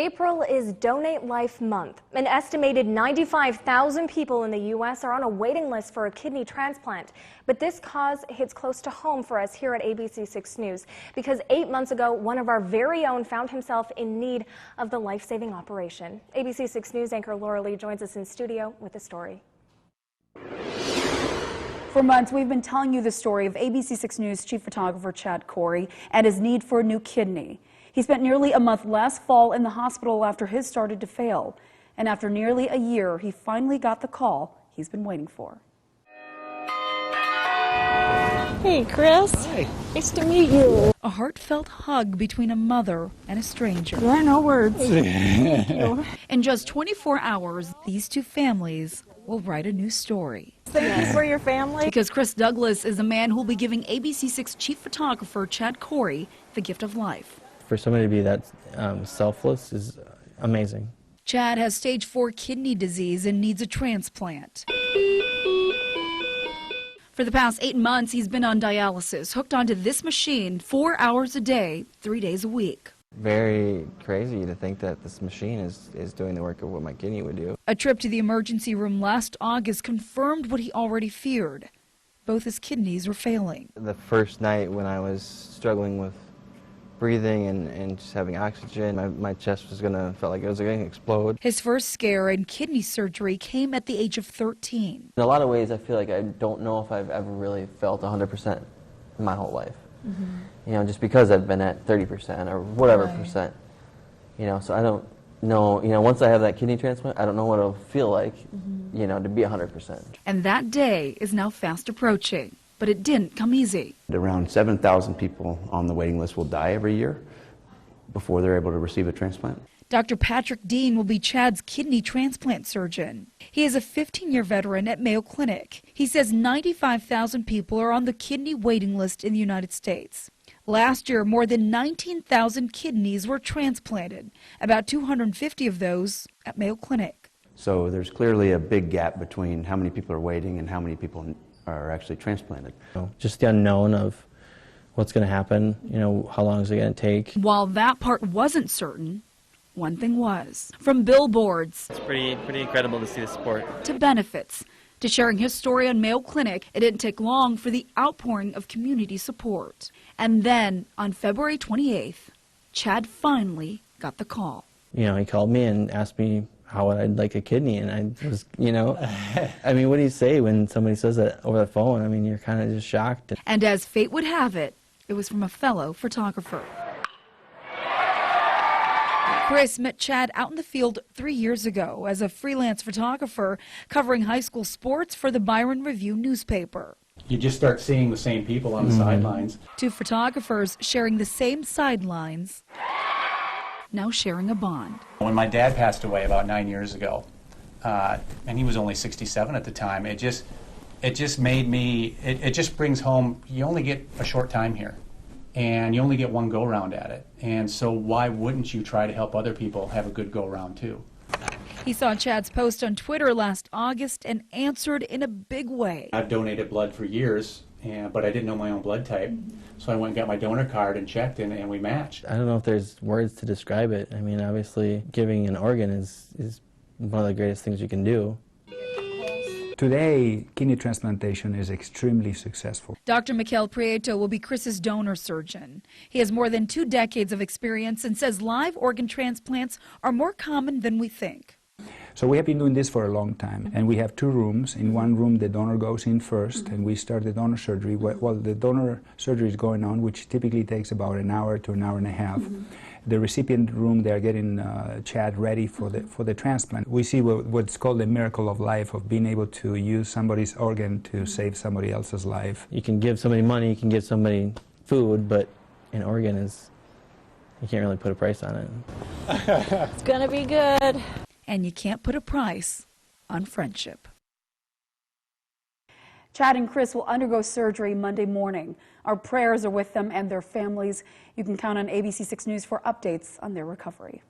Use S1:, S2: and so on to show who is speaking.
S1: April is Donate Life Month. An estimated 95,000 people in the U.S. are on a waiting list for a kidney transplant. But this cause hits close to home for us here at ABC 6 News because 8 months ago, one of our very own found himself in need of the life-saving operation. ABC 6 News anchor Laura Lee joins us in studio with the story.
S2: For months, we've been telling you the story of ABC 6 News chief photographer Chad Corey and his need for a new kidney. He spent nearly a month last fall in the hospital after his started to fail. And after nearly a year, he finally got the call he's been waiting for.
S3: Hey, Chris.
S4: Hi.
S3: Nice to meet you.
S2: A heartfelt hug between a mother and a stranger.
S3: Yeah, no words.
S2: In just 24 hours, these two families will write a new story.
S3: Thank you for your family.
S2: Because Chris Douglas is the man who will be giving ABC 6 chief photographer Chad Corey the gift of life.
S4: For somebody to be that selfless is amazing.
S2: Chad has stage 4 kidney disease and needs a transplant. For the past 8 months, he's been on dialysis, hooked onto this machine 4 hours a day, 3 days a week.
S4: Very crazy to think that this machine is doing the work of what my kidney would do.
S2: A trip to the emergency room last August confirmed what he already feared. Both his kidneys were failing.
S4: The first night when I was struggling with breathing and just having oxygen, my chest felt like it was going to explode.
S2: His first scare and kidney surgery came at the age of 13.
S4: In a lot of ways, I feel like I don't know if I've ever really felt 100% in my whole life. You know, just because I've been at 30% or whatever percent. You know, so I don't know, you know, once I have that kidney transplant, I don't know what it'll feel like, you know, to be 100%.
S2: And that day is now fast approaching. But it didn't come easy.
S5: Around 7,000 people on the waiting list will die every year before they're able to receive a transplant.
S2: Dr. Patrick Dean will be Chad's kidney transplant surgeon. He is a 15-year veteran at Mayo Clinic. He says 95,000 people are on the kidney waiting list in the United States. Last year, more than 19,000 kidneys were transplanted, about 250 of those at Mayo Clinic.
S5: So there's clearly a big gap between how many people are waiting and how many people are actually transplanted.
S4: Just the unknown of what's going to happen, you know, how long is it going to take.
S2: While that part wasn't certain, one thing was. From billboards,
S6: it's pretty incredible to see the support,
S2: to benefits, to sharing his story on Mayo Clinic, it didn't take long for the outpouring of community support. And then, on February 28th, Chad finally got the call.
S4: You know, he called me and asked me how I'd like a kidney, and I was, you know, I mean, what do you say when somebody says that over the phone? I mean, you're kind of just shocked.
S2: And as fate would have it, it was from a fellow photographer. Chris met Chad out in the field 3 years ago as a freelance photographer covering high school sports for the Byron Review newspaper.
S7: You just start seeing the same people on the sidelines.
S2: Two photographers sharing the same sidelines, now sharing a bond.
S7: When my dad passed away about 9 years ago, and he was only 67 at the time, it just made me, it just brings home, you only get a short time here, and you only get one go-round at it. And so why wouldn't you try to help other people have a good go-round too?
S2: He saw Chad's post on Twitter last August and answered in a big way.
S7: I've donated blood for years, but I didn't know my own blood type. So I went and got my donor card and checked, and we matched.
S4: I don't know if there's words to describe it. I mean, obviously, giving an organ is one of the greatest things you can do.
S8: Today, kidney transplantation is extremely successful.
S2: Dr. MIKEL PRIETO will be Chris's donor surgeon. He has more than 2 decades of experience and says live organ transplants are more common than we think.
S8: So we have been doing this for a long time, and we have 2 rooms. In one room, the donor goes in first, and we start the donor surgery. While the donor surgery is going on, which typically takes about an hour to an hour and a half, the recipient room, they are getting Chad ready for the transplant. We see what's called the miracle of life, of being able to use somebody's organ to save somebody else's life.
S4: You can give somebody money, you can give somebody food, but an organ is, you can't really put a price on it.
S3: It's gonna be good.
S2: And you can't put a price on friendship.
S9: Chad and Chris will undergo surgery Monday morning. Our prayers are with them and their families. You can count on ABC 6 News for updates on their recovery.